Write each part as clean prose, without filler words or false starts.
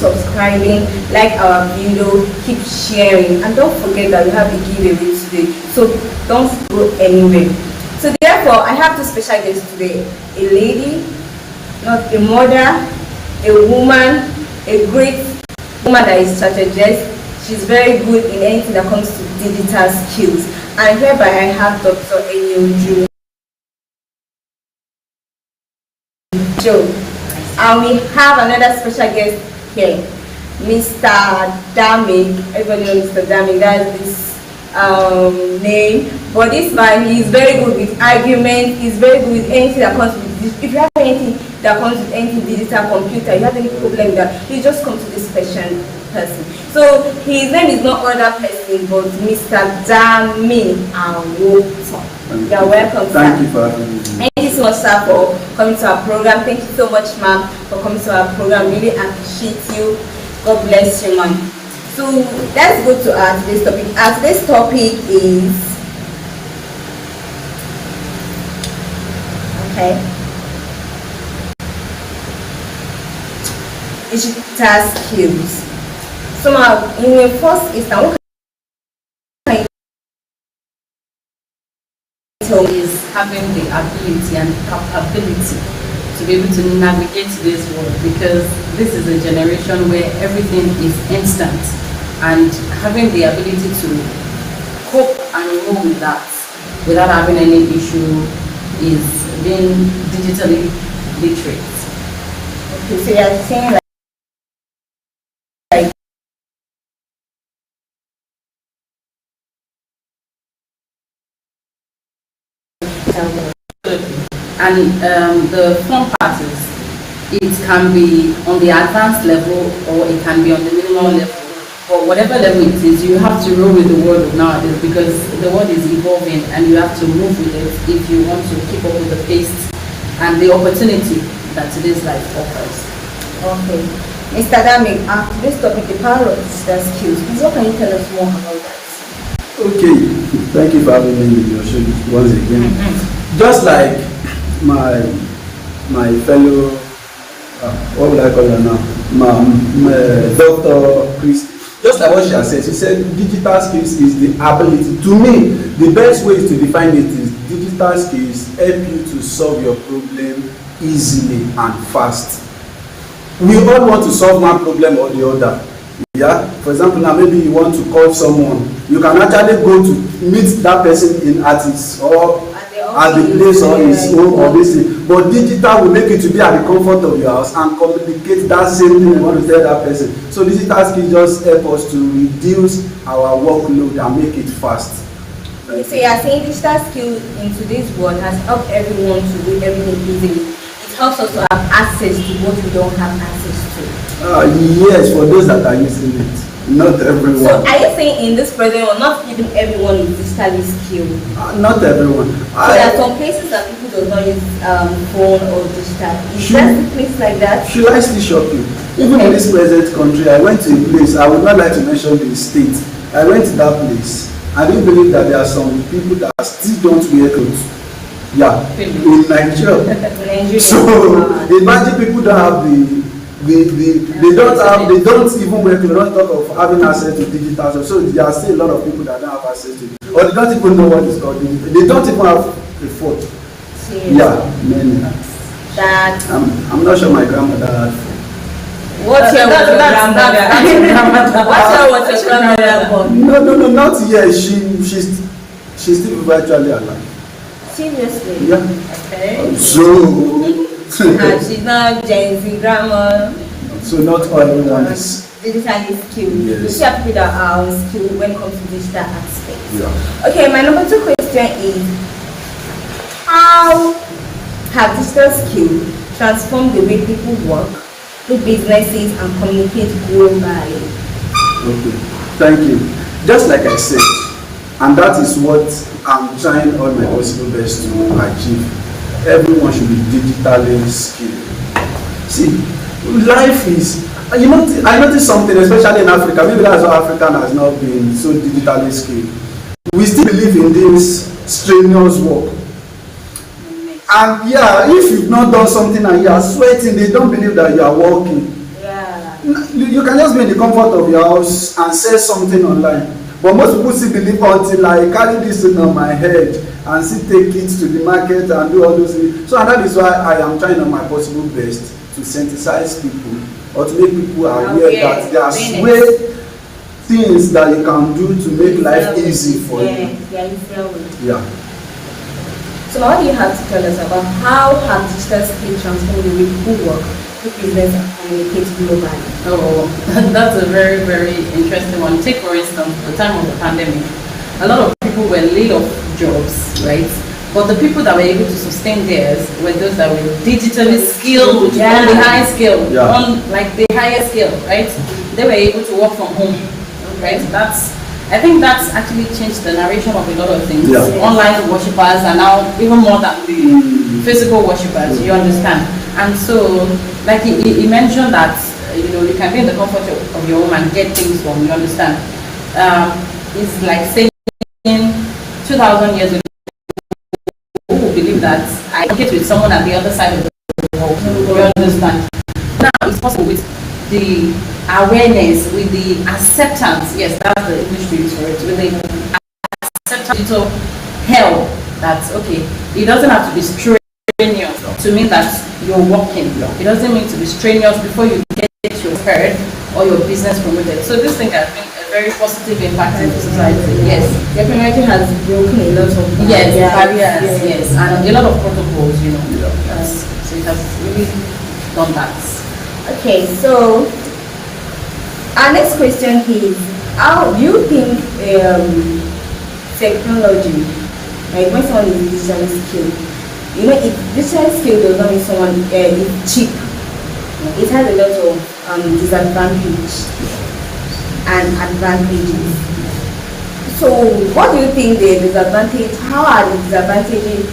subscribing, like our video, keep sharing, and don't forget that we have a giveaway today. So don't go anywhere. So therefore, I have two special guests today: a lady, not a mother, a woman, a great woman that is strategist. She's very good in anything that comes to digital skills. And hereby I have Dr. Eyinjuoluwa. And we have another special guest here, Mr. Dami. Everybody knows Mr. Dami. That's this name. But this man, he's very good with argument. He's very good with anything that comes with this. If you have anything that comes with anything digital, computer, you have any problem with that, you just come to this person. So his name is not other person but Mr. Damilola. You're welcome, sir. Thank you for having me. Thank you so much, sir, for coming to our program. Thank you so much, ma'am, for coming to our program. Really appreciate you. God bless you, ma'am. So let's go to our today's topic. Our today's topic is digital skills. So now, in the first instance, is having the ability and capability to be able to navigate this world, because this is a generation where everything is instant, and having the ability to cope and roll with that without having any issue is being digitally literate. Okay, so you're saying like and the fun part is it can be on the advanced level or it can be on the minimal level, but whatever level it is, you have to roll with the world nowadays, because the world is evolving and you have to move with it if you want to keep up with the pace and the opportunity that today's life offers. Okay, Mr. Dami, today's topic, the power of digital skills. Please, what can you tell us more about that? Okay, thank you for having me in your show once again. Just like my fellow, what would I call her now? My Dr. Chris. Just like what she has said, she said digital skills is the ability. To me, the best way to define it is digital skills help you to solve your problem easily and fast. We all want to solve one problem or the other. Yeah, for example, now maybe you want to call someone, you can actually go to meet that person at his or at the place or his home or this thing. But digital will make it to be at the comfort of your house and communicate that same thing you want to tell that person. So digital skills just help us to reduce our workload and make it fast. So you are saying digital skill in today's world has helped everyone to do everything easily. It helps us to have access to what we don't have access to. Yes, for those that are using it, not everyone. So are you saying in this present world, not even everyone is digitally skilled? Not everyone. So there are some places that people do not use phone or digital. Is there a place like that? Should I still shock you? Even in this present country, I went to a place, I would not like to mention the state. I went to that place. I do believe that there are some people that still don't wear clothes. Yeah, in Nigeria. So imagine people don't have they don't even work, they don't talk of having access to digital. So there are still a lot of people that don't have access to it, or they don't even know what is called digital. They don't even have a phone. Yeah, many. I'm not sure my grandmother had phone. What's your grandmother? What's your grandmother? No, not yet. She's still virtually alive. Seriously? Yeah. Okay. So. And she's not Gen Z grandma. So not everyone is digitally skilled. Yes. You see how people that are skilled when it comes to digital aspects. Yeah. Okay, my number 2 question is, how have digital skills transformed the way people work, do businesses, and communicate globally? Okay, thank you. Just like I said, and that is what I'm trying all my possible best to achieve. Everyone should be digitally skilled. See, life is, I noticed something, especially in Africa. Maybe that's why African has not been so digitally skilled. We still believe in this strenuous work. And yeah, if you've not done something and you are sweating, they don't believe that you are working. Yeah. You can just be in the comfort of your house and sell something online. But most people still believe until I carry this thing on my head and still take it to the market and do all those things. So and that is why I am trying on my possible best to sensitize people or to make people aware that there are things that you can do to make life easy for you. Yeah. So what do you have to tell us about how have digital skills transformed the way people work, do business, and communicate globally? Oh, that's a very, very interesting one. Take for instance the time of the pandemic. A lot of people were laid off jobs, right? But the people that were able to sustain theirs were those that were digitally skilled, on the high skill, on like the highest skill, right? They were able to work from home, right? I think that's actually changed the narration of a lot of things. Online worshippers are now even more than the physical worshippers, you understand? And so, like he mentioned that, you can be in the comfort of your home and get things done, you understand? It's like saying 2,000 years ago, who will believe that I get with someone at the other side of the world, you understand? Now it's possible with the awareness, with the acceptance, yes, that's the English to use for it, with the acceptance of help that, okay, it doesn't have to be strenuous to mean that you're working. It doesn't mean to be strenuous before you get your heard or your business promoted. So this thing has been a very positive impact in society. Yes. The community has broken a lot of barriers, yes, and a lot of protocols, so it has really done that. Okay, so our next question is, how do you think technology, like when someone is digitally skilled, if digital skill does not mean someone is cheap, it has a lot of disadvantage and advantages. So what do you think how are the disadvantages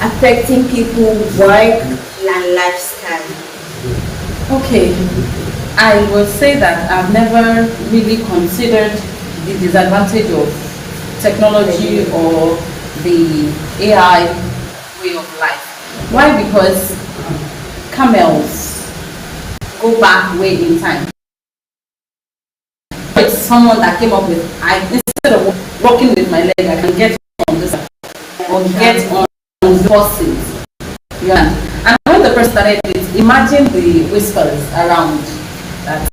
affecting people's work and lifestyle? Okay, I will say that I've never really considered the disadvantage of technology or the AI way of life. Why? Because camels go back way in time. It's someone that came up with, instead of walking with my leg, I can get on this or get on horses. Yeah. And when the person started it, imagine the whispers around that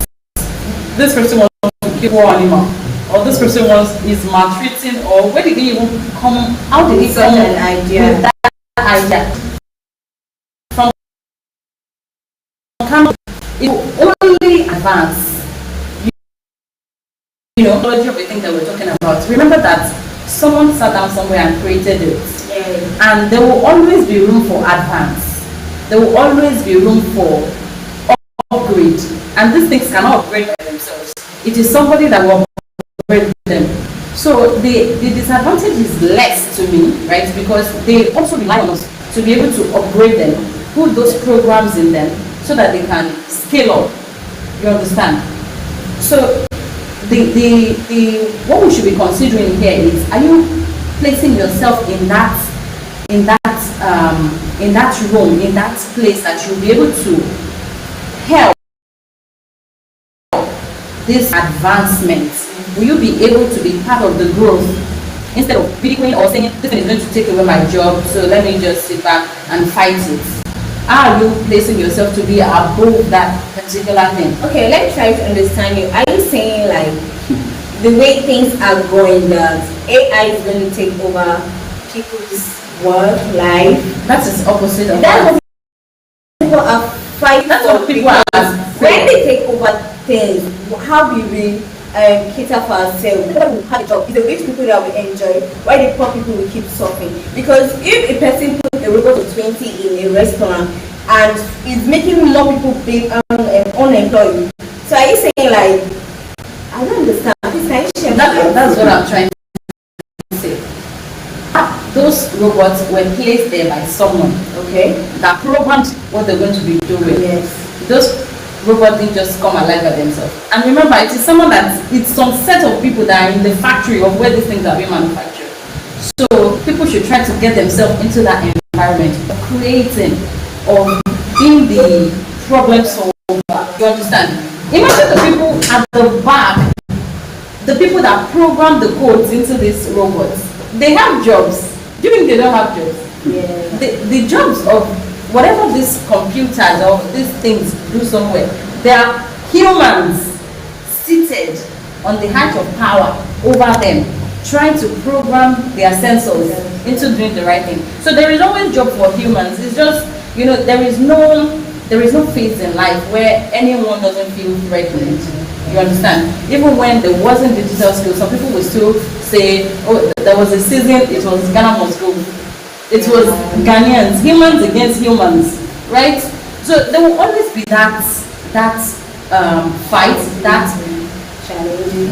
this person wants to kill one animal, or this person is maltreating, or where did he even come? How did he come an idea with that idea? From camera, it will only advance. Technology of the thing that we're talking about. Remember that someone sat down somewhere and created it, and there will always be room for advance. There will always be room for upgrade, and these things cannot upgrade by themselves. It is somebody that will upgrade them. So the disadvantage is less to me, right? Because they also rely on us to be able to upgrade them, put those programs in them so that they can scale up. You understand? So the what we should be considering here is, are you placing yourself in that room, in that place that you'll be able to help this advancement? Will you be able to be part of the growth instead of bickering or saying this is going to take away my job, so let me just sit back and fight it? How are you placing yourself to be above that particular thing? Okay, let me try to understand you. Are you saying like the way things are going, that AI is going to take over people's work, life? That is opposite of that's what people are fighting. That's what people are. When they take over things, how do we cater for ourselves? People will have a job. It's the rich people that will enjoy, while the poor people will keep suffering. Because if a person put a robot of 20 in a restaurant and is making more people be unemployed, so are you saying like, I don't understand. That's what I'm trying to say. Those robots were placed there by someone, okay, that programmed what they're going to be doing. Yes. Those robots didn't just come alive by themselves. And remember, it is someone it's some set of people that are in the factory of where these things are being manufactured. So people should try to get themselves into that environment of creating, of being the problem solver. You understand? Imagine the people at the back, the people that program the codes into these robots. They have jobs. Do you think they don't have jobs? Yeah. The jobs of whatever these computers or these things do somewhere, they are humans seated on the height of power over them, trying to program their sensors into doing the right thing. So there is always job for humans. It's just, there is no phase in life where anyone doesn't feel threatened. You understand? Even when there wasn't digital skills, some people would still say, oh, there was a season, it was Ghana must go. It was Ghanaians, humans against humans, right? So there will always be that fight, that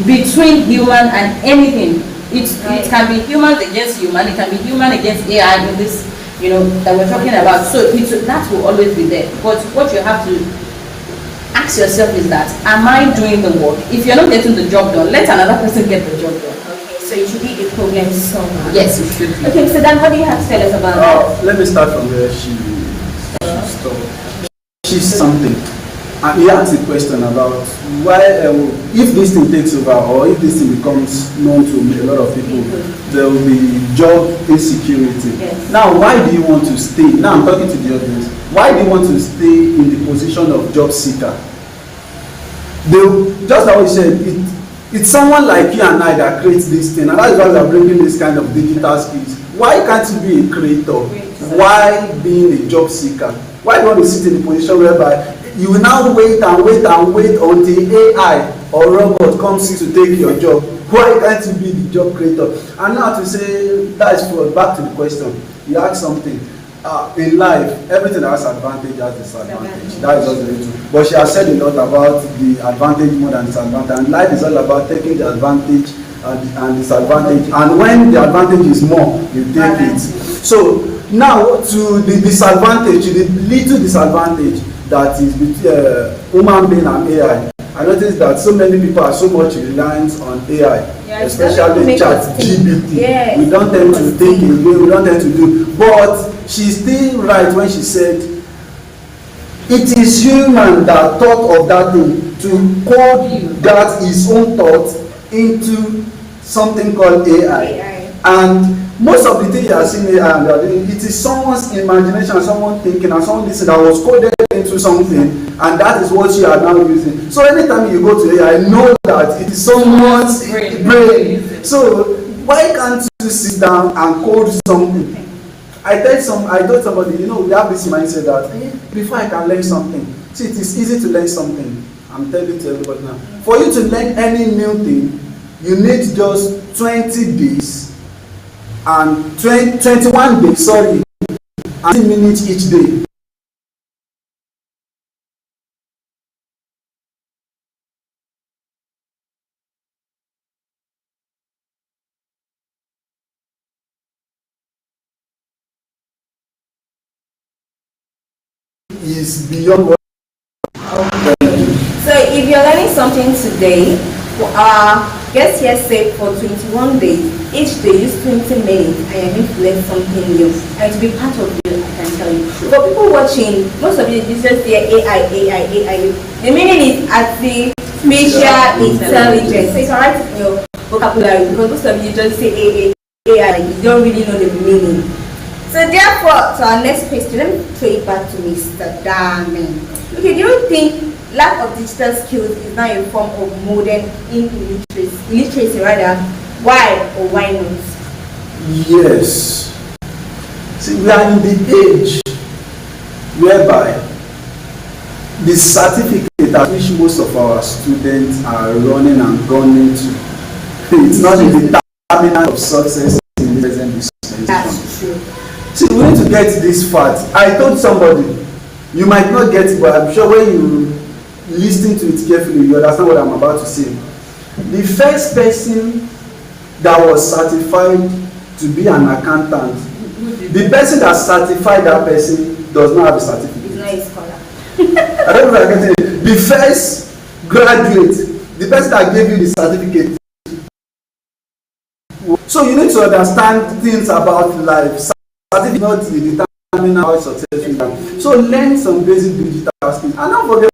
between human and anything. It can be humans against human, it can be human against AI in this, that we're talking about. So that will always be there. But what you have to ask yourself is that, am I doing the work? If you're not getting the job done, let another person get the job done. Okay, so you should be a problem solver. Yes, you should. Okay, so then what do you have to tell us about that? Let me start from where she stopped. She's something. And he asked a question about why, if this thing takes over or if this thing becomes known to a lot of people, there will be job insecurity. Yes. Now, why do you want to stay? Now I'm talking to the audience. Why do you want to stay in the position of job seeker? Just like what you said, it's someone like you and I that creates this thing, and that's why we are bringing this kind of digital skills. Why can't you be a creator? Why being a job seeker? Why do you want to sit in the position whereby you will now wait until AI or robot comes in to take your job? Why can't you be the job creator? And now to say, that is for back to the question. You ask something. In life, everything that has advantage has disadvantage. That is just the truth. But she has said a lot about the advantage more than disadvantage. And life is all about taking the advantage and disadvantage. And when the advantage is more, you take it. So now to the disadvantage, the little disadvantage that is between human being and AI. I noticed that so many people are so much reliant on AI, especially ChatGPT. Yes. We don't tend to think in way, we don't tend to do. But she's still right when she said, it is human that thought of that thing to code that his own thought into something called AI. And most of the things you are seeing AI and they are doing, it is someone's imagination, someone thinking, and someone listening that was coded into something, and that is what you are now using. So anytime you go to AI, know that it is someone's brain. So why can't you sit down and code something? I told somebody, we have this mindset that before I can learn something, see, it is easy to learn something. I'm telling to everybody now. For you to learn any new thing, you need just 20 days and 21 days, and 10 minutes each day. Is beyond what. So if you're learning something today, guest here said for 21 days, each day use 20 minutes and you're going to learn something new. And to be part of you, I can tell you. For people watching, most of you just say AI. The meaning is artificial intelligence. So you can write it in your vocabulary because most of you just say AI, you don't really know the meaning. So therefore, to our next question, let me throw it back to Mr. Dami. Okay, do you think lack of digital skills is now a form of modern illiteracy rather? Why or why not? Yes. See, we are in the age whereby the certificate at which most of our students are running and gunning to, it's not the determinant of success in the present dispensation. That's true. See, we need to get this fact. I told somebody, you might not get it, but I'm sure when you listen to it carefully, you understand what I'm about to say. The first person that was certified to be an accountant, the person that certified that person does not have a certificate. He's not a scholar. I don't know if I can say it. The first graduate, the person that gave you the certificate. So you need to understand things about life. Certificate is not the determinant how successful you are. So learn some basic digital skills. And don't forget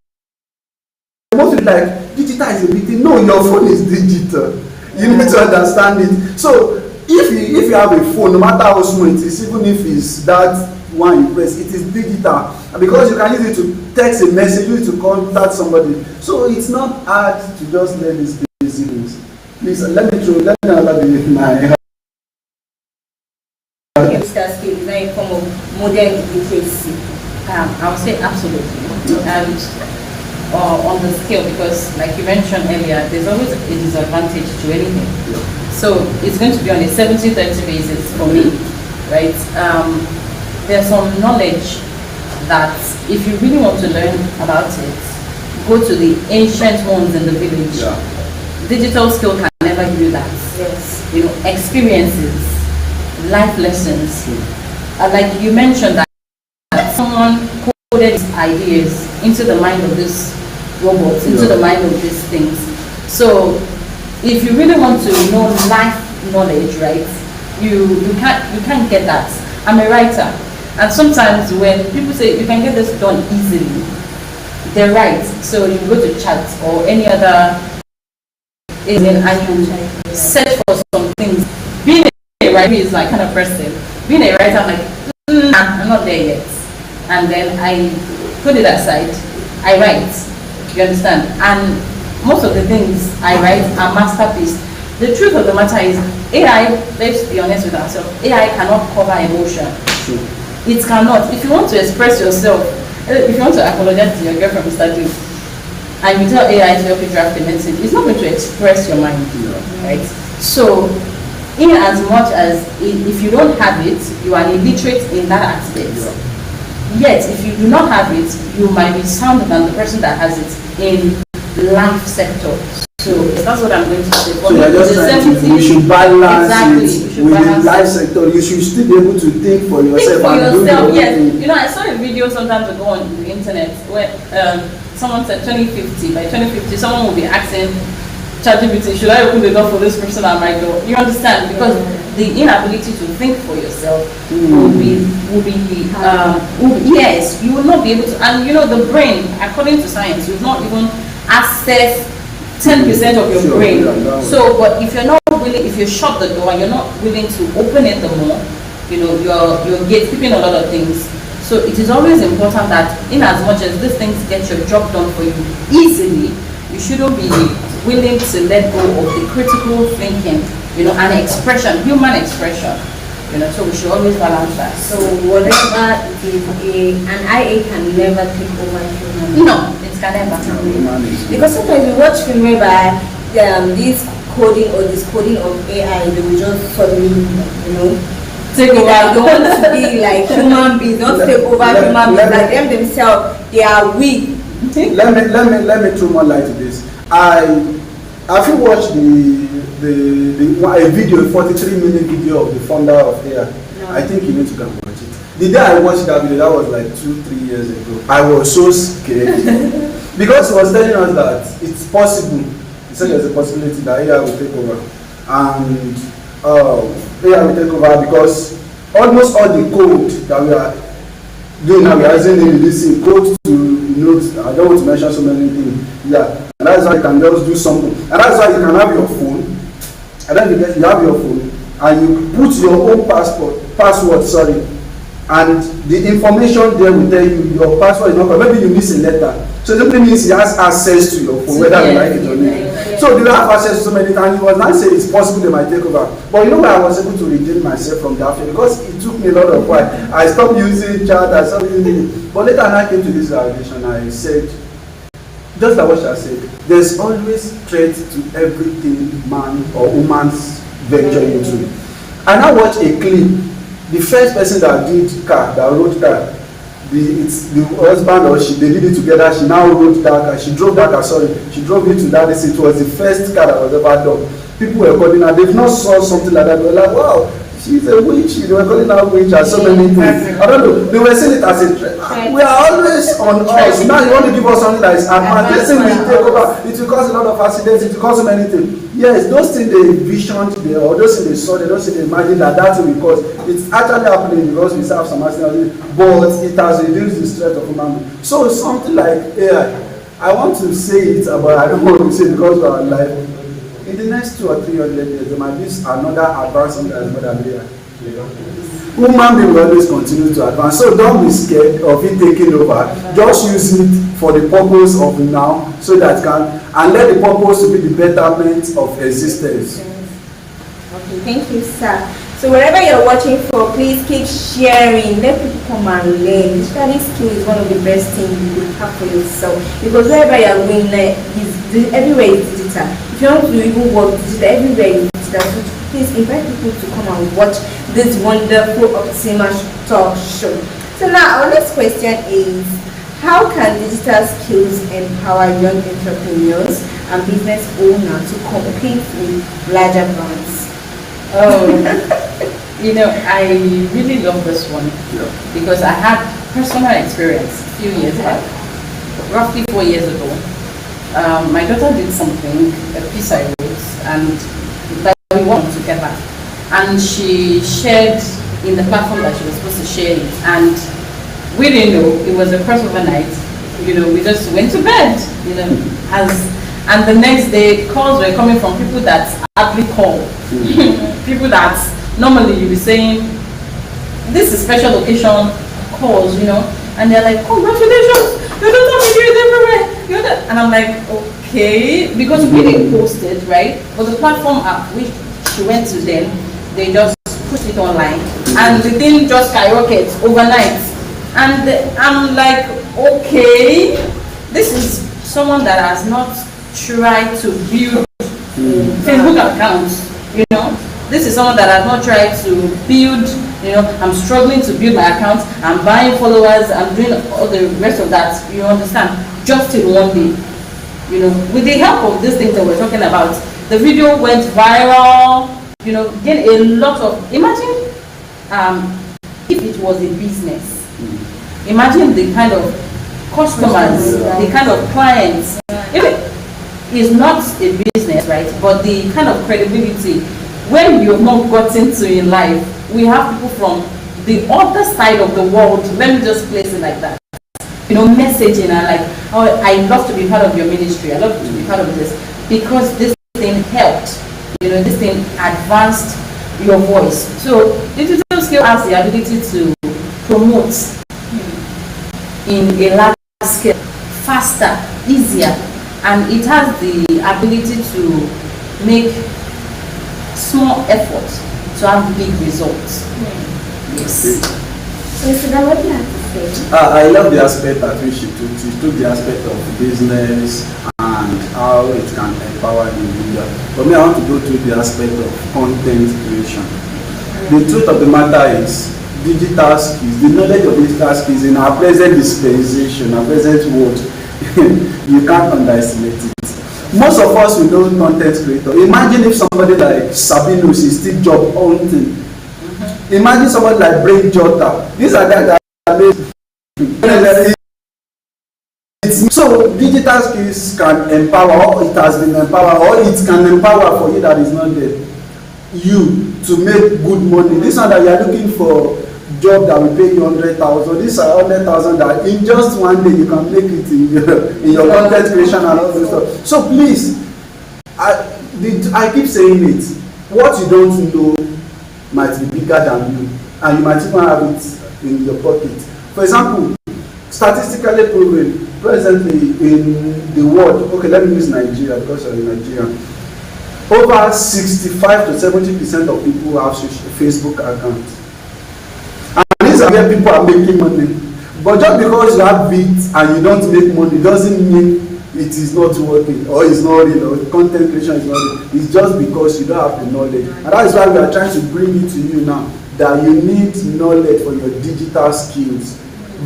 Most people like digital is a big thing. No, your phone is digital. You need to understand it. So if you have a phone, no matter how small it is, even if it's that one you press, it is digital. And because you can use it to text a message, use it to contact somebody. So it's not hard to just learn these basic things. Please let me allow my skill is not a form of modern literacy. I would say absolutely. And on the scale, because like you mentioned earlier, there's always a disadvantage to anything. So it's going to be on a 70-30 basis for me, right? There's some knowledge that if you really want to learn about it, go to the ancient ones in the village. Digital skill can never give you that. Yes. You know, experiences, life lessons. Like you mentioned that someone coded his ideas into the mind of this robots, into the mind of these things. So if you really want to know life knowledge, right, you can't get that. I'm a writer, and sometimes when people say you can get this done easily, they're right. So you go to chat or any other and you search for some things. Being a writer is my kind of person. Being a writer, I'm like, I'm not there yet. And then I put it aside. I write. You understand? And most of the things I write are masterpieces. The truth of the matter is, AI, let's be honest with ourselves, AI cannot cover emotion. True. It cannot. If you want to express yourself, if you want to apologize to your girlfriend, Mr. Dude, and you tell AI to help you draft a message, it's not going to express your mind, right? So, in as much as if you don't have it, you are illiterate in that aspect. Yet, if you do not have it, you might be sounder than the person that has it in life sector. So that's what I'm going to say. So you're just trying to, you should balance it with the life sector. You should still be able to think for yourself. Think for yourself, yes. You know, I saw a video sometimes ago on the internet where someone said 2050. By 2050, someone will be asking ChatGPT, should I open the door for this person at my door? You understand? Because the inability to think for yourself will be yes, you will not be able to. And you know, the brain, according to science, you will not even access 10% of your brain. So, but if you're not willing, if you shut the door and you're not willing to open it the more, you know, you're gatekeeping a lot of things. So it is always important that in as much as these things get your job done for you easily, you shouldn't be willing to let go of the critical thinking, you know, and expression, human expression. You know, so we should always balance that. So whatever it is, an IA can never take over human. No, it can never. Because sometimes we watch film whereby this coding or this coding of AI, they will just suddenly, you know, take over. They want to be like human beings, not take over human beings. Like them themselves, they are weak. Let me throw more light to this. Have you watched a video, a 43-minute video of the founder of AI? No. I think you need to go and watch it. The day I watched that video, that was like 2-3 years ago. I was so scared because he was telling us that it's possible. He said there's a possibility that AI will take over, and AI will take over because almost all the code that we are doing now, we are using this code to, you know, I don't want to mention so many things. Yeah. And that's why you can just do something. And that's why you can have your phone, and then you have your phone, and you put your own password, and the information there will tell you your password is not correct. Maybe you miss a letter. So it simply means he has access to your phone, whether you like it or not. So they have access to so many things, and he was not saying it's possible they might take over. But you know why I was able to redeem myself from that fear? Because it took me a lot of while. I stopped using chat, I stopped using it. But later when I came to this realization, I said, just like what I said, there's always threat to everything man or woman's venture into. And I watched a clip. The first person that wrote car, the husband or they did it together. She now wrote that car. She drove that car. She drove it to that. It was the first car that was ever done. People were calling her. They've not saw something like that. They were like, wow, she's a witch. They were calling her witch and so many things. I don't know. They were saying it as a threat. We are always on us. Now you want to give us something that is advanced. This thing will take over. It will cause a lot of accidents. It will cause so many things. Yes, those things they visioned, or those things they saw, those things they imagined that will be caused. It's actually happening because we have some accidents, but it has reduced the threat of human beings. So something like AI, I want to say it, but I don't want to say it because we are alive. In the next 200 or 300 years, there might be another advancement that is more than there. Human being will always continue to advance, so don't be scared of it taking over. Just use it for the purpose of now, so that and let the purpose to be the betterment of existence. Okay, thank you, sir. So wherever you're watching for, please keep sharing. Let people come and learn. Digital skill is one of the best things you could have for yourself, because wherever you're going, everywhere is digital. If you want to even work digital, everywhere is digital. So please invite people to come and watch this wonderful Optima talk show. So now our next question is, how can digital skills empower young entrepreneurs and business owners to compete with larger brands? Oh, I really love this one because I had personal experience a few years back, roughly 4 years ago. My daughter did something, a piece I wrote, and that we worked together. And she shared in the platform that she was supposed to share it. And we didn't know, it was a crossover night. We just went to bed, and the next day calls were coming from people that hardly call. People that normally you'll be saying, this is special occasion calls, and they're like, congratulations, your daughter will do it everywhere. And I'm like, okay, because we didn't post it, right? But the platform at which she went to then, they just put it online, and the thing just skyrockets overnight. And I'm like, okay, this is someone that has not tried to build Facebook accounts, This is someone that has not tried to build, I'm struggling to build my account, I'm buying followers, I'm doing all the rest of that, you understand, just in one day. With the help of these things that we're talking about, the video went viral, gained a lot of, imagine if it was a business, imagine the kind of customers, the kind of clients, if it is not a business, right, but the kind of credibility, when you've not gotten to in life, we have people from the other side of the world, let me just place it like that, messaging and like, oh, I love to be part of your ministry, I love to be part of this, because this thing helped, this thing advanced your voice. So digital skill has the ability to promote in a large scale, faster, easier, and it has the ability to make small effort to have big results. Yes. So what do you have to say? I love the aspect at which she took the aspect of business and how it can empower the individual. But me, I want to go through the aspect of content creation. The truth of the matter is, digital skills, the knowledge of digital skills in our present dispensation, our present world, you can't underestimate it. Most of us we know content creator. Imagine if somebody like Sabinus is still job hunting. Imagine somebody like Brain Jota. These are guys that are amazing. So digital skills can empower, or it has been empowered, or it can empower for you that is not there. You to make good money. This one that you are looking for job that will pay you 100,000. These are 100,000 that in just one day you can make it in your content creation and all this stuff. So please, I keep saying it. What you don't know might be bigger than you, and you might even have it in your pocket. For example, statistically proven, presently in the world, okay, let me use Nigeria because you're in Nigeria. Over 65 to 70% of people have Facebook accounts. And these are where people are making money. But just because you have it and you don't make money doesn't mean it is not working or it's not real, or content creation is not real. It's just because you don't have the knowledge. And that is why we are trying to bring it to you now, that you need knowledge for your digital skills.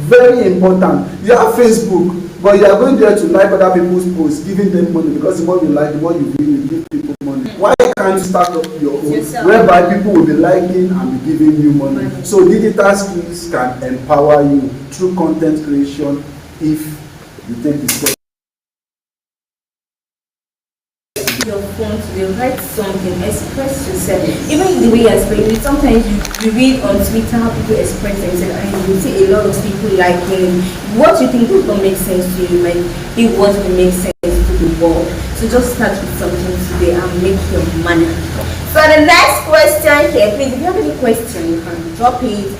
Very important. You have Facebook, but you are going there to like other people's posts, giving them money, because the more you like, the more you give people money. Why can't you start up your own, whereby people will be liking and be giving you money? So digital skills can empower you through content creation if you take the step. your phone to write something, express yourself. Even the way you express it, sometimes you read on Twitter how people express themselves and you see a lot of people liking what you think will not make sense to you might be what will make sense to the world. So just start with something today and make your money. So the next question here, please, if you have any question, you can drop it.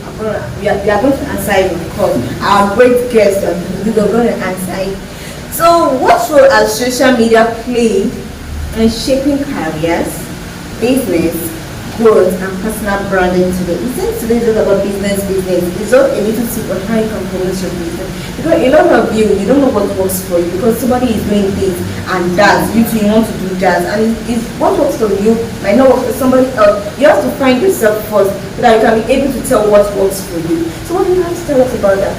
We are going to answer it, of course. Our great guest, we are going to answer it. So what role has social media played in shaping careers, business, growth, and personal branding today? It seems today is all about business. It's not a little tip on how you can promote your business. Because a lot of you don't know what works for you because somebody is doing this and that. You too, you want to do that. And it's what works for you might not work for somebody else. You have to find yourself first so that you can be able to tell what works for you. So what do you have to tell us about that?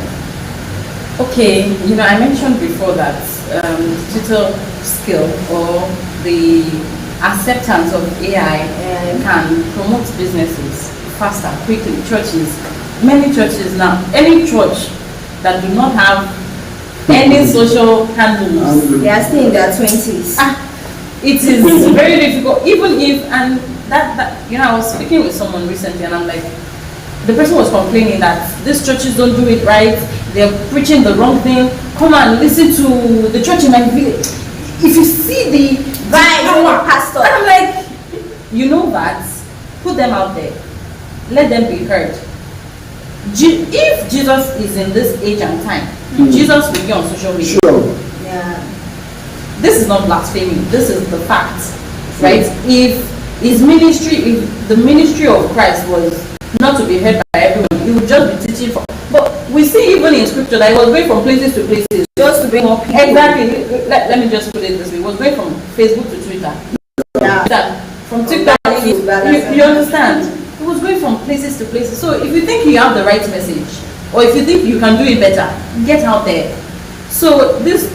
Okay, I mentioned before that digital skill or the acceptance of AI can promote businesses faster, quickly. Many churches now, any church that do not have any social handles, they are still in their 20s. It is very difficult, even if, and that I was speaking with someone recently and I'm like, the person was complaining that these churches don't do it right, they're preaching the wrong thing. Come and listen to the church in my village. If you see the vibe, pastor, and I'm like, that, put them out there, let them be heard. If Jesus is in this age and time, Jesus will be on social media. Sure. Yeah. This is not blasphemy. This is the fact, right? If his ministry, if the ministry of Christ was not to be heard by everyone, he would just be teaching. But we see even in scripture that he was going from places to places just to bring more people. Exactly. Let me just put it this way: he was going from Facebook to Twitter. Yeah. From TikTok, you understand? He was going from places to places. So if you think you have the right message, or if you think you can do it better, get out there. So this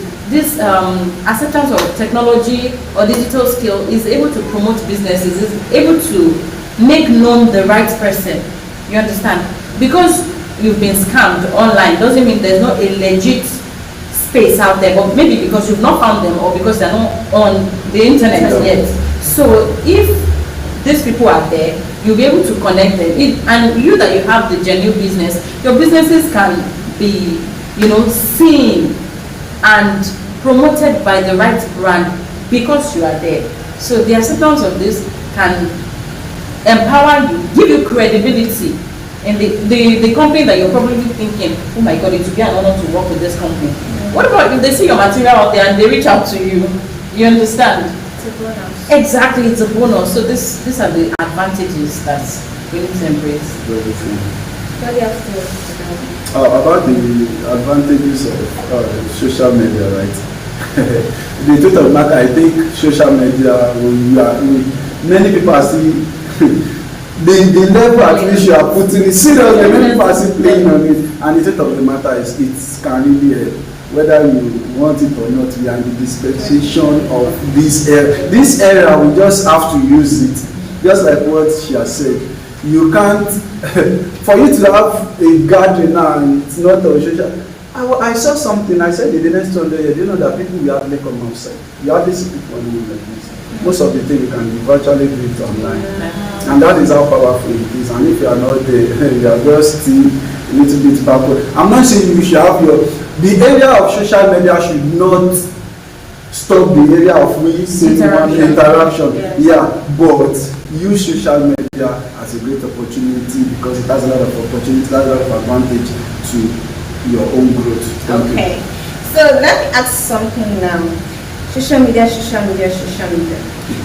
acceptance of technology or digital skill is able to promote businesses, is able to make known the right person. You understand? Because you've been scammed online doesn't mean there's not a legit space out there, but maybe because you've not found them or because they're not on the internet yet. So if these people are there, you'll be able to connect them. And you that you have the genuine business, your businesses can be, seen and promoted by the right brand because you are there. So the acceptance of this can empower you, give you credibility in the company that you're probably thinking, oh my God, it would be an honor to work with this company. What about if they see your material out there and they reach out to you? You understand? It's a bonus. Exactly, it's a bonus. So these are the advantages that we need to embrace. What do you have to say about the advantages of social media, right? The truth of the matter, I think social media, many people are still the level at which you are putting it seriously, many people are still playing on it, and the truth of the matter is it can really help. Whether you want it or not, we are in the dispensation of this era. This era, we just have to use it. Just like what she has said. You can't, for you to have a gathering now and it's not on social. I saw something, I said in the next 100 years, you know that people will hardly come outside. You hardly see people online like this. Most of the things you can virtually do it online. And that is how powerful it is. And if you are not there, you are just still a little bit backward. I'm not saying you should have the area of social media should not stop the area of interaction. Yeah, but use social media as a great opportunity because it has a lot of opportunities, a lot of advantage to your own growth. Okay, so let me ask something now. Social media.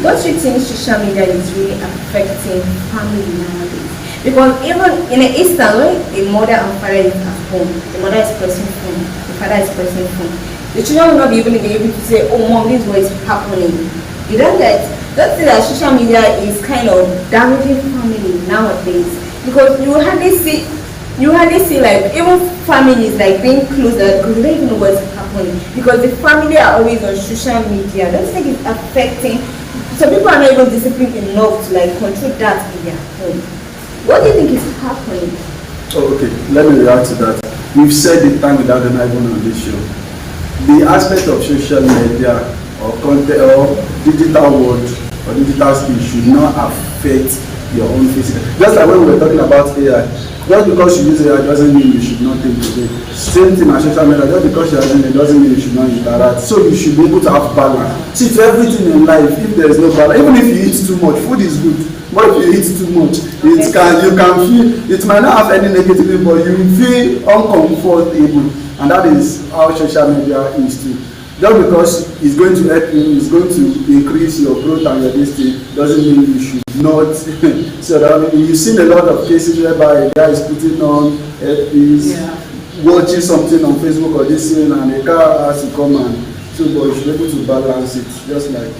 Don't you think social media is really affecting family nowadays? Because even in an instance when a mother and father is at home, the mother is pressing phone, the father is pressing phone, the children will not be able to say, oh mom, this is what is happening. You don't see that social media is kind of damaging family nowadays because you hardly see like even families like being closer because they don't even know what's happening because the family are always on social media. Don't you think it's affecting? Some people are not even disciplined enough to like control that in their home. What do you think is happening? Oh, okay, let me react to that. We've said it time without an even on this show. The aspect of social media or content or digital world or digital skills should not affect your own physical. Just like when we were talking about AI, just because you use AI doesn't mean you should not think today. Same thing as social media, just because you're using it doesn't mean you should not interact. So you should be able to have balance. See, to everything in life, if there is no balance, even if you eat too much, food is good. But if you eat too much, you can feel, it might not have any negative, but you feel uncomfortable. And that is how social media is too. Just because it's going to help you, it's going to increase your growth and your destiny, doesn't mean you should not. So that you've seen a lot of cases whereby a guy is putting on headpiece, watching something on Facebook or this thing, and a car has to come and so, but you should be able to balance it, just like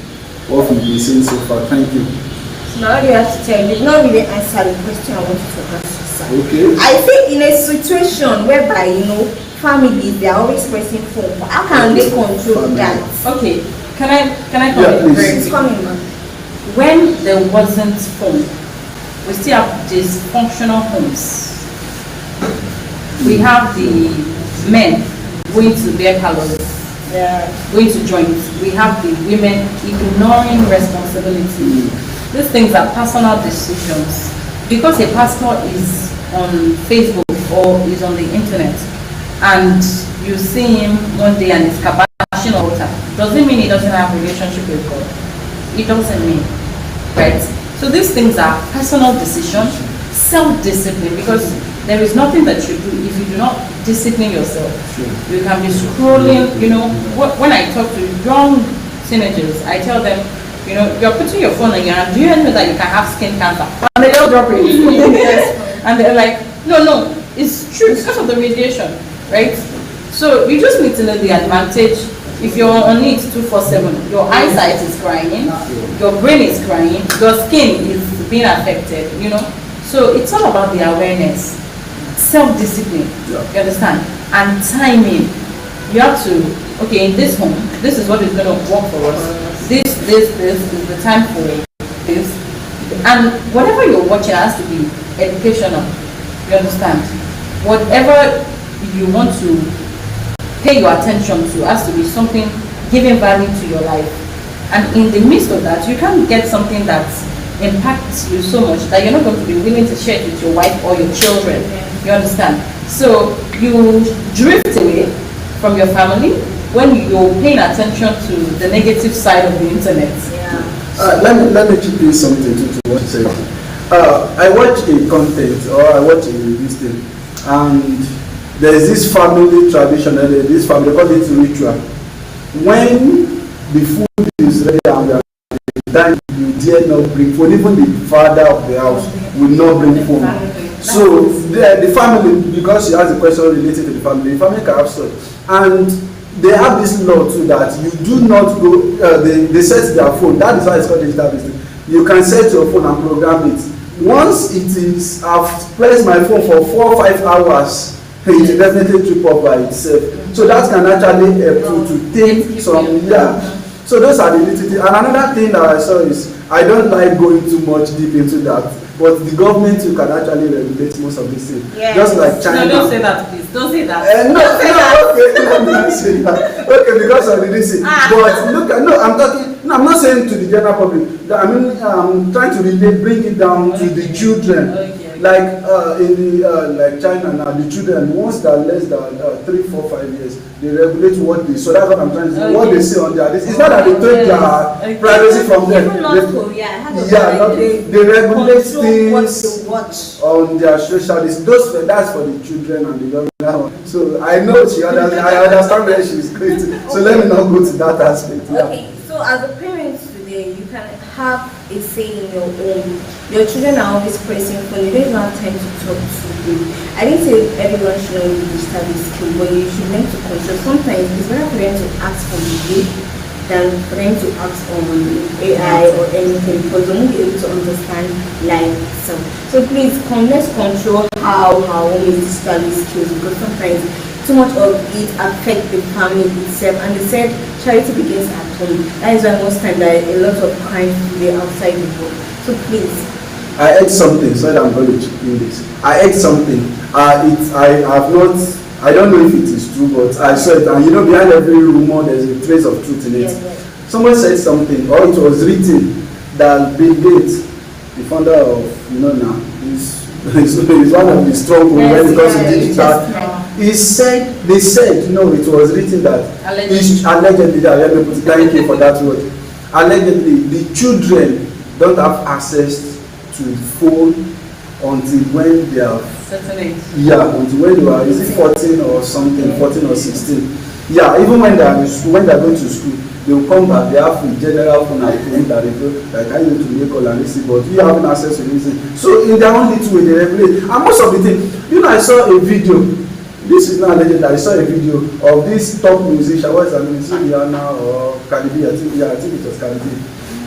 what we've been saying so far. Thank you. So now you have to tell me, not really answer the question I want you to ask. Okay. I think in a situation whereby, families, they are always pressing phone. How can they control that? Okay, can I come Yeah, in? please. It's coming, man. When there wasn't phone, we still have dysfunctional homes. We have the men going to beer parlors, going to joints. We have the women ignoring responsibility. These things are personal decisions. Because a pastor is on Facebook or is on the internet, and you see him one day and he's kabashing altar, doesn't mean he doesn't have a relationship with God. It doesn't mean, right? So these things are personal decisions, self-discipline, because there is nothing that you do if you do not discipline yourself. Sure. You can be scrolling, when I talk to young teenagers, I tell them, you're putting your phone on your hand, do you know that you can have skin cancer? And they don't drop it. And they're like, no, it's true because of the radiation. Right? So you just need to know the advantage. If you're on it 24/7, your eyesight is crying, your brain is crying, your skin is being affected, So it's all about the awareness, self-discipline, you understand? And timing. You have to, in this home, this is what is going to work for us. This is the time for this. And whatever you're watching has to be educational, you understand? Whatever you want to pay your attention to has to be something giving value to your life, and in the midst of that you can't get something that impacts you so much that you're not going to be willing to share it with your wife or your children. You understand? So you drift away from your family when you're paying attention to the negative side of the internet. Let me chip in something to what you said. I watch a content or I watch a this thing, and there is this family tradition, this family, they call it ritual. When the food is ready and we are done, you dare not bring food. Even the father of the house will not bring food. So the family, because she has a question related to the family can have stuff. And they have this law too that you do not go, they set their phone. That is why it's called digital business. You can set your phone and program it. Once it is, I've pressed my phone for 4 or 5 hours, it will definitely trip up by itself. So that can actually help you to take some, So those are the little things. And another thing that I saw is, I don't like going too much deep into that, but the government you can actually regulate most of these things. Yes. Just like China. No, don't say that, please. Don't say that. Okay, let me not say that. Okay, because of the reason. But look, I'm not saying to the general public. I'm trying to really bring it down to the children. Okay. Like in the like China now, the children once they're less than 3, 4, 5 years, they regulate what they. So that's what I'm trying to say. What they say on their. It's not that they take their privacy from them. They regulate things on their social. That's for the children and the government. So I know I understand where she's going to. So let me not go to that aspect. Okay, so as a parent today, you can have a say in your own. Your children are always pressing phone. You don't even have time to talk to them. I didn't say everyone should know the digital skill, but you should learn to control. Sometimes it's better for them to ask for the day than for them to ask on AI or anything, because they won't be able to understand life itself. So please, let's control how our own digital skills, because sometimes too much of it affects the family itself. And they said charity begins at home. That is why most times there are a lot of crimes today outside the world. So please. I ate something, so I'm going to in this. I ate something. I don't know if it is true, but I saw it. And behind every rumor, there's a trace of truth in it. Yes. somebody said something, or it was written that Bill Gates, the founder of, now, is one of the strong when it comes to digital. They said, no, it was written that allegedly, thank you for that word. Allegedly, the children don't have access to phone until when they are certain age. Yeah, until when they are, is it 14 or something, 14 or 16. Yeah, even when they are in school, when they are going to school, they will come back, they have a general phone at home that they go, like I need to make call and listen, but you having access to listen. So in their own little way, they regulate. And most of the thing, I saw a video, this is not alleged, I saw a video of this top musician, what is her name, Rihanna or Cardi B, I think it was Cardi B.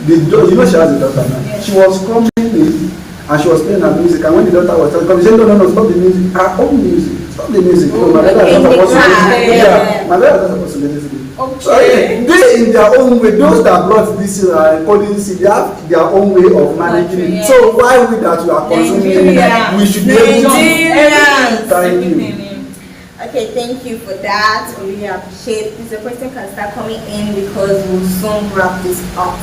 She has a daughter now. Yeah. She was coming in and she was playing her music, and when the daughter was coming, she said, no, stop the music, her own music, stop the music. Oh, my daughter is not supposed to listen. Yeah, my daughter is not supposed to listen. Okay. So they in their own way, those that brought this policy, they have their own way of managing it. So why we that we are consuming it, we should be able to. Thank you. Okay, thank you for that. We really appreciate it. The question can start coming in because we'll soon wrap this up.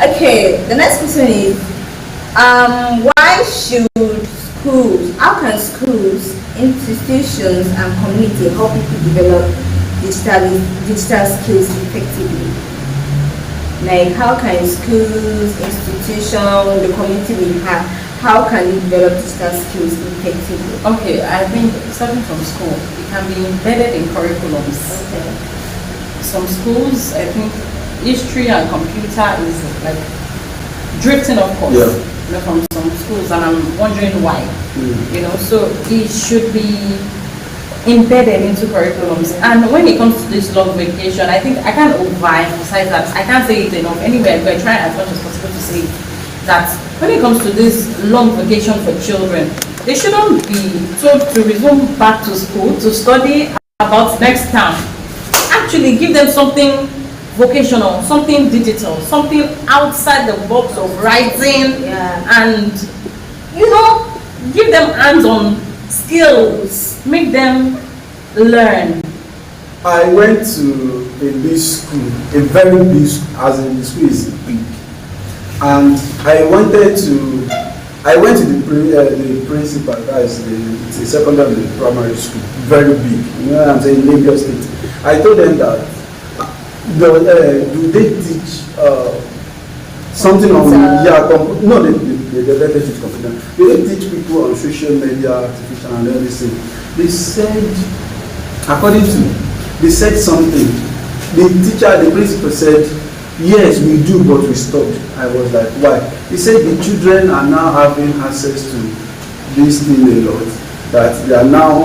Okay, the next question is, why should schools, how can schools, institutions and community help people develop digital skills effectively? Like, how can schools, institutions, the community we have, how can they develop digital skills effectively? Okay, I think starting from school, it can be embedded in curriculums. Okay. Some schools, I think history and computer is like drifting, of course. Yeah. From some schools, and I'm wondering why. So it should be embedded into curriculums. And when it comes to this long vacation, I think I can't overemphasize that. I can't say it enough. Anyway, but I try as much as possible to say that when it comes to this long vacation for children, they shouldn't be told to resume back to school to study about next term. Actually, give them something vocational, something digital, something outside the box of writing, and give them hands-on skills, make them learn. I went to a big school, a very big school, as in the school is big, and I went to the principal, that is the secondary and the primary school, very big, I'm saying Lagos State. I told them that, do they teach something on, no, they teach computer. They teach people on social media, artificial and everything. They said, they said something. The principal said, yes, we do, but we stopped. I was like, why? He said the children are now having access to this thing a lot. That they are now,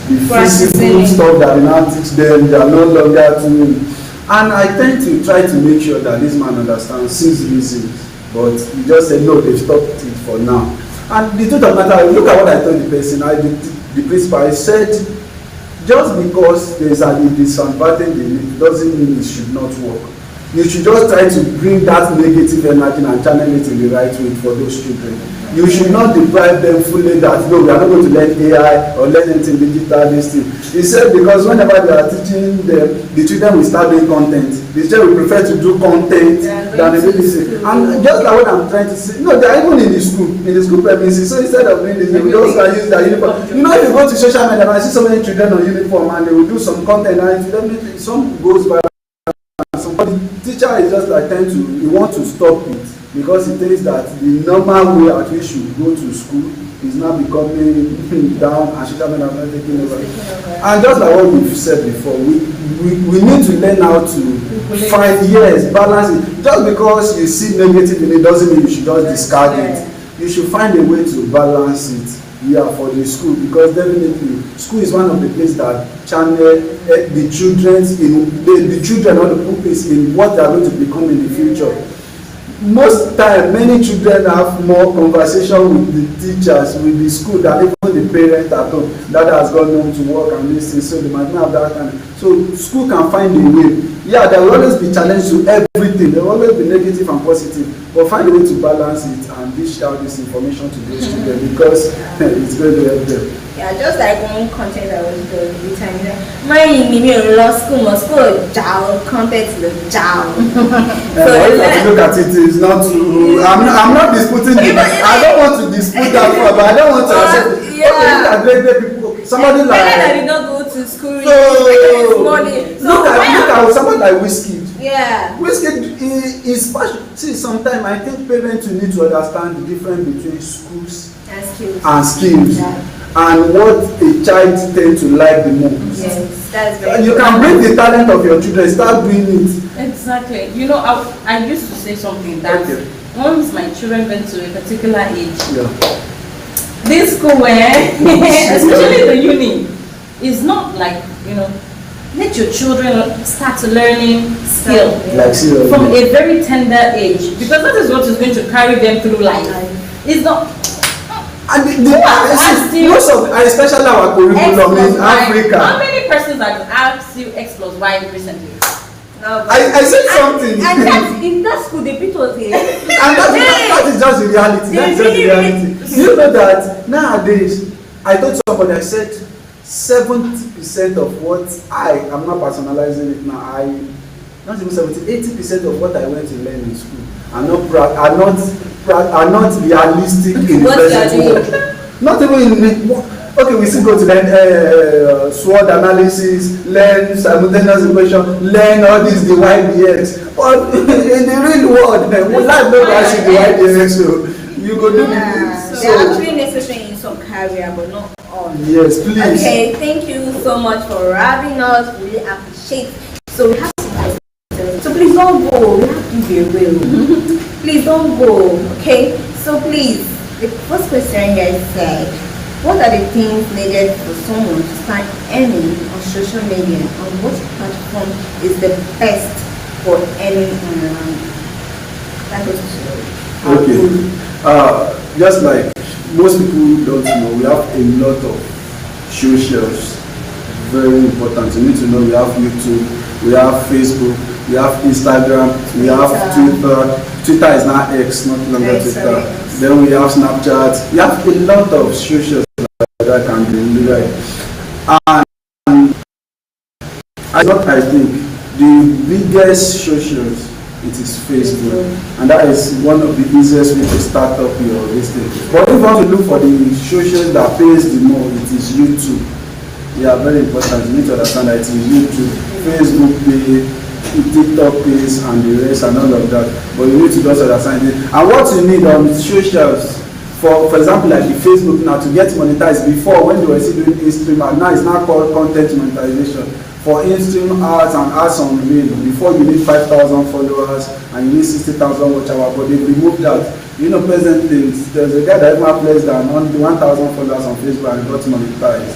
the physical stuff that we now teach them, they are no longer doing. And I tend to try to make sure that this man understands since reasons, but he just said no, they've stopped it for now. And the truth of the matter, look at what I told the person, the principal, I said, just because there's a disadvantage in it doesn't mean it should not work. You should just try to bring that negative energy and channel it in the right way for those children. You should not deprive them fully that no, we are not going to learn AI or learn anything digital, this thing. He said because whenever they are teaching them, the children will start doing content. The children will prefer to do content than the BBC. And just like what I'm trying to say, no, they are even in the school premises. So instead of doing this, they will just use their uniform. If you go to social media and I see so many children on uniform and they will do some content and definitely some goes by. But the teacher is just like trying to, he wants to stop it because he thinks that the normal way at which you go to school is now becoming down and social media are not taking over. And just like what we've said before, we need to learn how to find, balance it. Just because you see negative in it doesn't mean you should just discard it. You should find a way to balance it. For the school, because definitely school is one of the places that channel the children or the pupils in what they are going to become in the future. Most time, many children have more conversation with the teachers, with the school, than even the parents at home. That has gone home to work and listen, so they might not have that kind. So school can find a way. There will always be challenge to every everything. There will always be negative and positive, but find a way to balance it and dish out this information to those children because it's going to help them. Yeah, just like one content I was doing the time. My law school jowl compared to the jowl. So if I look at it, it's not too. I'm not disputing it. I don't want to dispute that part, but I don't want to accept. Yeah. Okay, look at people. Somebody like. I did not go to school. Look at somebody like Whiskey. Yeah. Whiskey is passion. See, sometimes I think parents need to understand the difference between schools and skills. Yeah. And what a child tends to like the most. Yes, that's very You can bring the talent of your children, start doing it. Exactly. You know, I used to say something that once my children went to a particular age, this school where, especially the uni, is not like, you know, let your children start learning skill from a very tender age, because that is what is going to carry them through life. It's not. And most of, especially our curriculum in Africa. How many persons have asked you X plus Y recently? No, I said something. And that's in that school they beat us here. And that is just the reality. That's just the reality. You know that nowadays, I told somebody, I said 70% of what I'm not personalizing it now, not even 70, 80% of what I went to learn in school are not realistic in the present world. Not even in okay, we still go to learn SWOT analysis, learn simultaneous equation, learn all these DYDX. But in the real world, life don't ask you DYDX, so you go do this. They're actually necessary in some career, but not all. Yes, please. Okay, thank you so much for having us. Really appreciate it. So we have to. So please don't go. We have to be real. Please don't go. Okay. So please, the first question here said, what are the things needed for someone to start earning on social media, and what platform is the best for earning online? That was okay. Just like most people don't know, we have a lot of socials. Very important. You need to know we have YouTube, we have Facebook, we have Instagram, we have Twitter. Twitter is now X, not longer Twitter. Then we have Snapchat. We have a lot of socials that can be right. And I think the biggest socials, it is Facebook, and that is one of the easiest way to start up your business. But if you want to look for the socials that pays the more, it is YouTube. Yeah, very important. You need to understand that it is YouTube, Facebook pay, TikTok pays, and the rest and all of that. But you need to just understand it. And what you need on socials, for example, like the Facebook now, to get monetized, before when they were still doing in-stream ads, now it's now called content monetization. For in-stream ads and ads on reel, before you need 5,000 followers and you need 60,000 watch hours, but they removed that. You know, presently, there's a guy that even plays than 1,000 followers on Facebook and got monetized.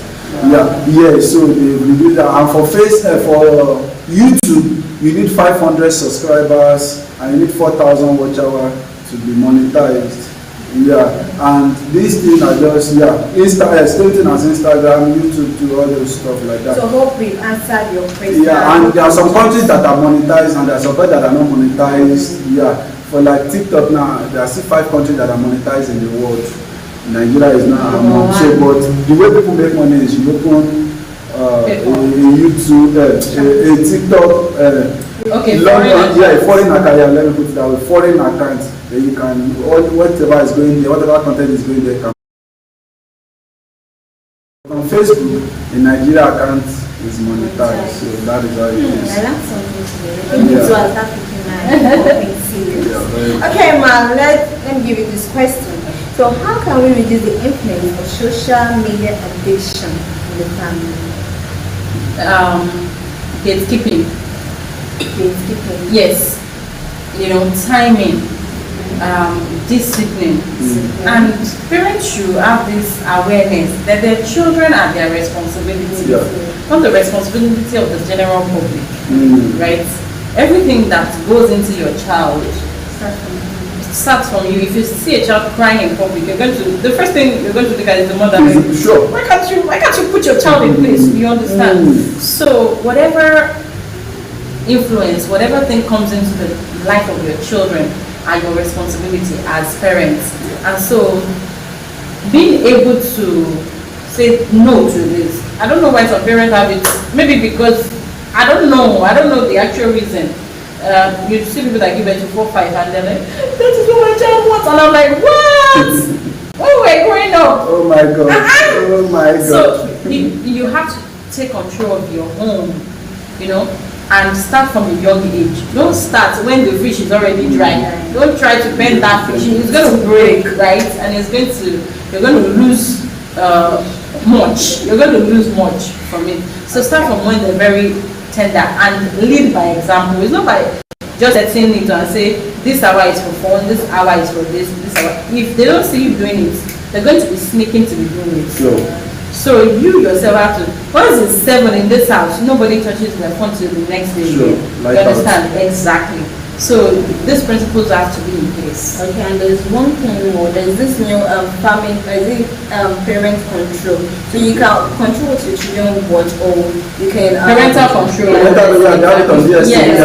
Yeah, so they reduced that. And for for YouTube, you need 500 subscribers and you need 4,000 watch hours to be monetized. Yeah, and these things are just same thing as Instagram, YouTube, to all those stuff like that. So hope we've answered your question. Yeah, and there are some countries that are monetized and there are some that are not monetized. Yeah, for like TikTok now, there are still 5 countries that are monetized in the world. Nigeria is now among. So, but the way people make money is you open a YouTube, a TikTok. Foreign account. Let me put it that way. Foreign account. Then you can whatever is going there, whatever content is going there. On Facebook, the Nigeria account is monetized, so that is how it is. I learned something today. Okay, ma, let me give you this question. So, how can we reduce the influence of social media addiction in the family? Gatekeeping. Yes. You know, timing, discipline, and parents should have this awareness that their children are their responsibility, not the responsibility of the general public, right? Everything that goes into your child starts from you. If you see a child crying in public, the first thing you're going to look at is the mother. Sure. Why can't you put your child in place? You understand? So whatever influence, whatever thing comes into the life of your children are your responsibility as parents. And so being able to say no to this, I don't know why some parents have it, maybe because I don't know the actual reason. You see people that give it to 4, 5 and they're like, that is what my child wants, and I'm like, what? When we were growing up. Oh my God. Oh my God. So you have to take control of your home, and start from a young age. Don't start when the fish is already dry. Don't try to bend that fish. It's going to break, right? And you're going to lose much. You're going to lose much from it. So start from when they're very tender and lead by example. It's not by just setting it and say, this hour is for fun, this hour is for this hour. If they don't see you doing it, they're going to be sneaking to be doing it. Sure. So you yourself have to, once it's 7 in this house, nobody touches their phone till the next day. Sure. You understand? Exactly. So these principles have to be in place. Okay, and there's one thing more. There's this new parent control. So you can control what your children watch, or you can parental control. Yes. Even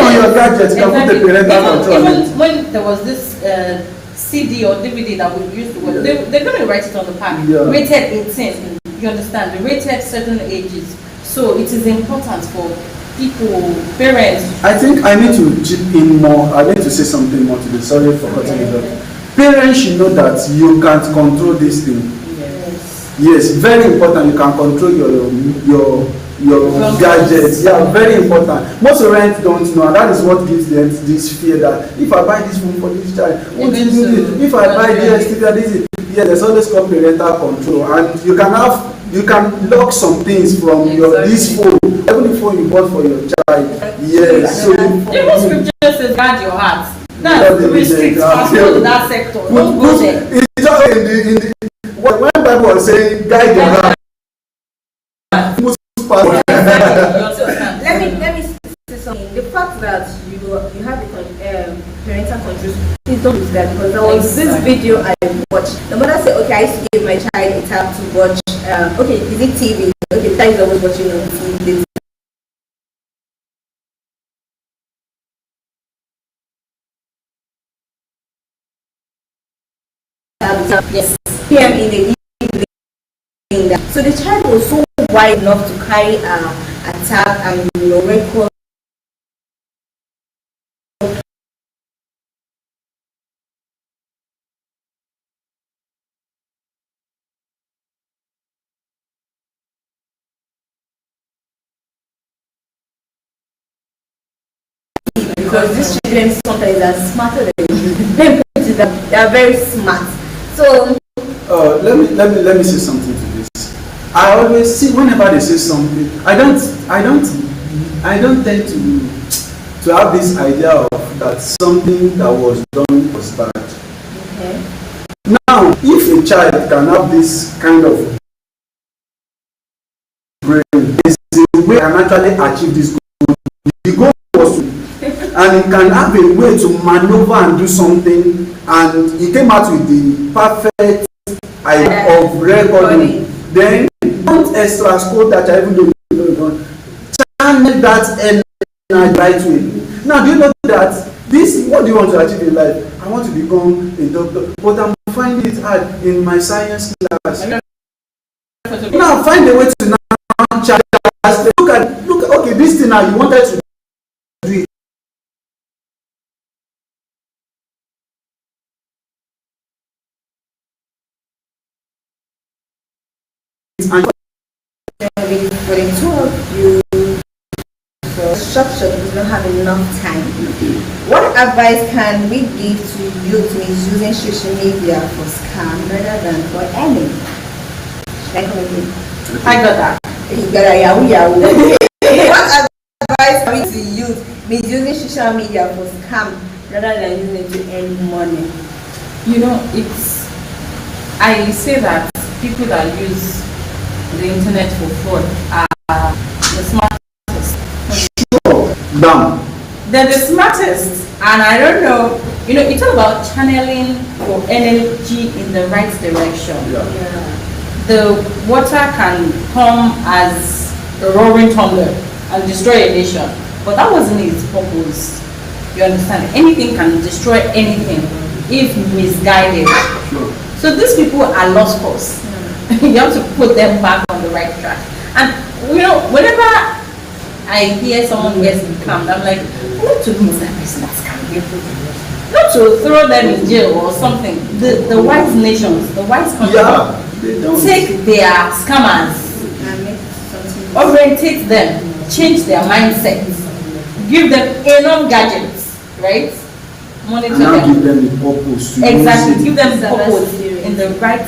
on your gadgets, you can put the parental control. Even when there was this CD or DVD that we used to watch, they're going to write it on the pack. Rated 18. You understand? They rated certain ages. So it is important for people, parents. I think I need to chip in more. I need to say something more to this. Sorry for cutting it off. Parents should know that you can't control this thing. Yes, very important. You can control your gadgets. Yeah, very important. Most parents don't know, and that is what gives them this fear that if I buy this phone for this child, what do you do this? If I buy this, this is there's always called parental control, and you can lock some things from this phone, even the phone you bought for your child. Yes. So even scripture says guard your heart. That's restrict to that sector. Don't go there. It's just in the when Bible was saying guide your heart. Let me say something. The fact that you have the parental control, please don't use that, because there was this video I watched. The mother said, okay, I used to give my child a tab to watch. Okay, is it TV? Okay, the child is always watching on TV. Yes, PM in the evening. So the child was so wide enough to carry a tab and record. Because these children sometimes are smarter than you. They are very smart. So let me say something to this. I always see whenever they say something, I don't tend to have this idea of that something that was done was bad. okay. Now, if a child can have this kind of brain, there's a way can actually achieve this goal. The goal was to, and he can have a way to maneuver and do something, and he came out with the perfect idea of recording. Then don't extra code that I even though you don't channel that energy right way. Now, do you know that this, what do you want to achieve in life? I want to become a doctor, but I'm finding it hard in my science class. Now find a way to now challenge. Look, okay, this thing now you wanted to do it. And For the two of you, for structure, we don't have enough time. What advice can we give to youth misusing social media for scam rather than for earning? I got that. You got a yahoo. What advice can we give to youth misusing social media for scam rather than using it to earn money? I say that people that use the internet for fraud are the smartest. down. They're the smartest, and I don't know. It's all about channeling your energy in the right direction. Yeah. The water can come as a roaring thunder, and destroy a nation. But that wasn't his purpose. You understand? Anything can destroy anything if misguided. Sure. So these people are lost cause. You have to put them back on the right track. And whenever I hear someone gets scammed, I'm like, what to do is that person that's scammed people? Not to throw them in jail or something. The wise nations, the wise countries, they don't take their scammers, orientate them, change their mindsets, give them enough gadgets, right? Monitor and now them. give them the purpose to Exactly, use give it. them purpose in the right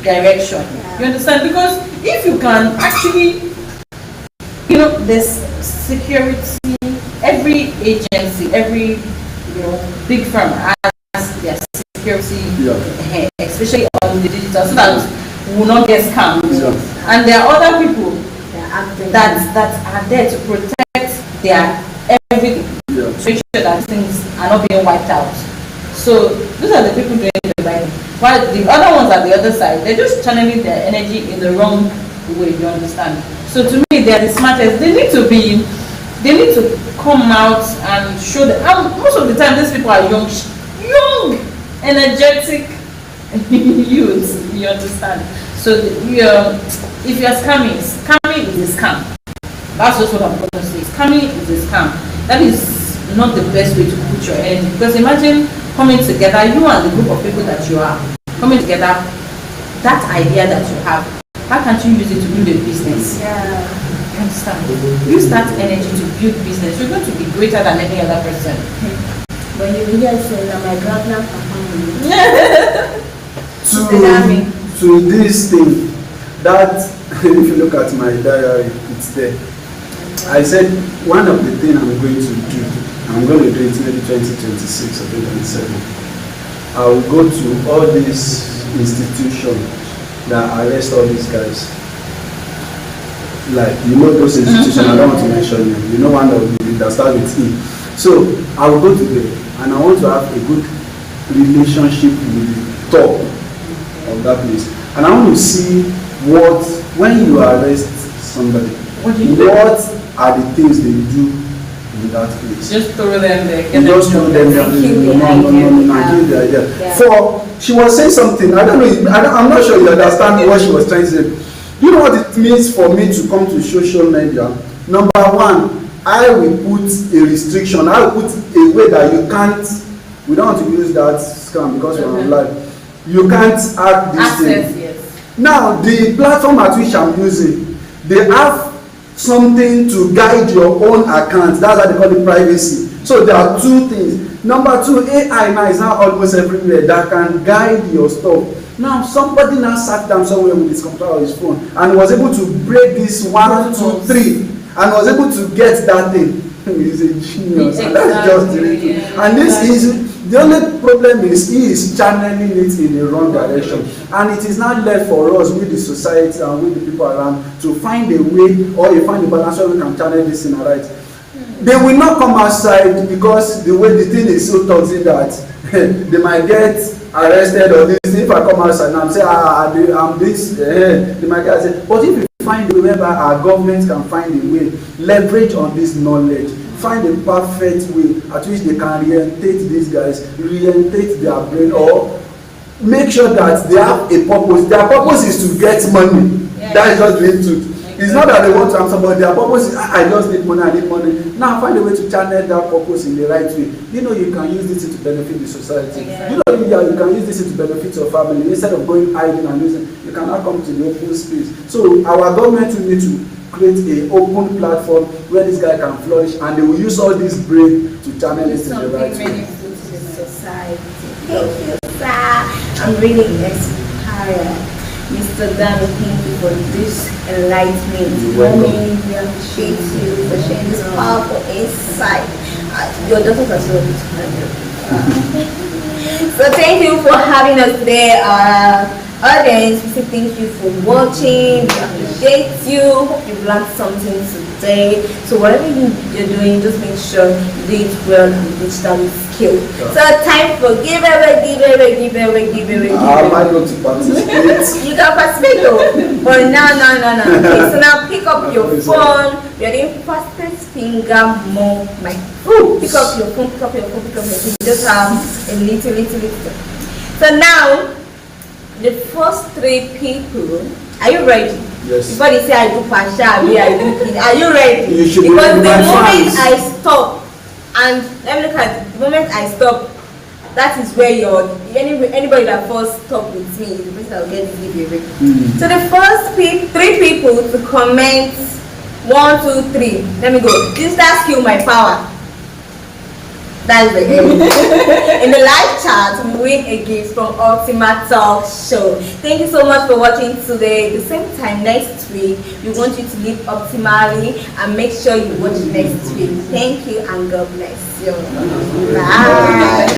direction. You understand? Because if you can actually, there's security, every agency, every big firm has their security, especially on the digital, so that we will not get scammed. And there are other people that are there to protect their everything, to make sure that things are not being wiped out. So those are the people doing the right. While the other ones at the other side, they're just channeling their energy in the wrong way. You understand? So to me, they are the smartest. They need to come out and show them. Most of the time, these people are young, energetic youths. You understand? So if you are scamming is a scam. That's just what I'm going to say. Scamming is a scam. That is not the best way to put your energy. Because imagine coming together, you and the group of people that you are coming together, that idea that you have, how can't you use it to build a business? You understand? Use that energy to build business. You're going to be greater than any other person. When you hear saying that my grandma to this thing, that if you look at my diary, it's there. I said one of the things I'm going to do, I'm going to do it maybe 2026 or 2027. I will go to all these institutions that arrest all these guys. Like, those institutions, I don't want to mention them. One that starts with E. So I will go to them and I want to have a good relationship with the top of that place. And I want to see when you arrest somebody, what are the things they do in that place? Just throw them there. Just throw them there. No, give the idea. For she was saying something, I don't know, I'm not sure you understand what she was trying to say. You know what it means for me to come to social media? Number one, I will put a restriction. I will put a way that you can't, we don't want to use that scam because we're online. You can't act this thing. Yes. Now, the platform at which I'm using, they have something to guide your own account. That's how they call it privacy. So there are two things. Number two, AI now is now almost everywhere that can guide your stuff. Now somebody now sat down somewhere with his computer or his phone and was able to break this 1, 2, 3 and was able to get that thing. He's a genius. And that's just the truth. And this is the only problem is he is channeling it in the wrong direction. And it is not left for us with the society and with the people around to find a way or find a balance where we can channel this in the right. They will not come outside because the way the thing is so toxic that they might get arrested or this. If I come outside and I'm saying I'm this, they might get arrested. But if we find a way whereby our government can find a way, leverage on this knowledge, find a perfect way at which they can reorientate these guys, reorientate their brain, or make sure that they have a purpose. Their purpose is to get money. That is just the truth. It's not that they want to answer, but their purpose is, I just need money, I need money. Now find a way to channel that purpose in the right way. You can use this to benefit the society. You can use this to benefit your family. Instead of going hiding and using, you can now come to the open space. So our government will need to create an open platform where this guy can flourish, and they will use all this brain to channel it in the right way. To the society. Thank you, sir. I'm really inspired. Mr. Dami, thank you for this enlightenment. We appreciate you for sharing this powerful insight. Your daughters are so beautiful. So thank you for having us today. Audience, we say thank you for watching. We appreciate you. Hope you've learned something today. So whatever you're doing, just make sure you do it well and digital skill. So time for giveaway. I might go to participate. You can participate though. But no. Okay, so now pick up your phone. You're doing fastest finger more my food. Pick up your phone, pick up your phone, pick up your phone. You just have a little. So now, the first 3 people, are you ready? Yes. Before they say I do pasha, I do kid, are you ready? You should Because be the my moment fans. I stop, and let me look at it, the moment I stop, that is where anybody that first stop with me is the person that will get this giveaway. So the first 3 people to comment 1, 2, 3. Let me go. Insta skill my power. That's the end. In the live chat, we win a gift from Ultima Talk Show. Thank you so much for watching today. The same time next week, we want you to live optimally and make sure you watch next week. Thank you and God bless you. Bye.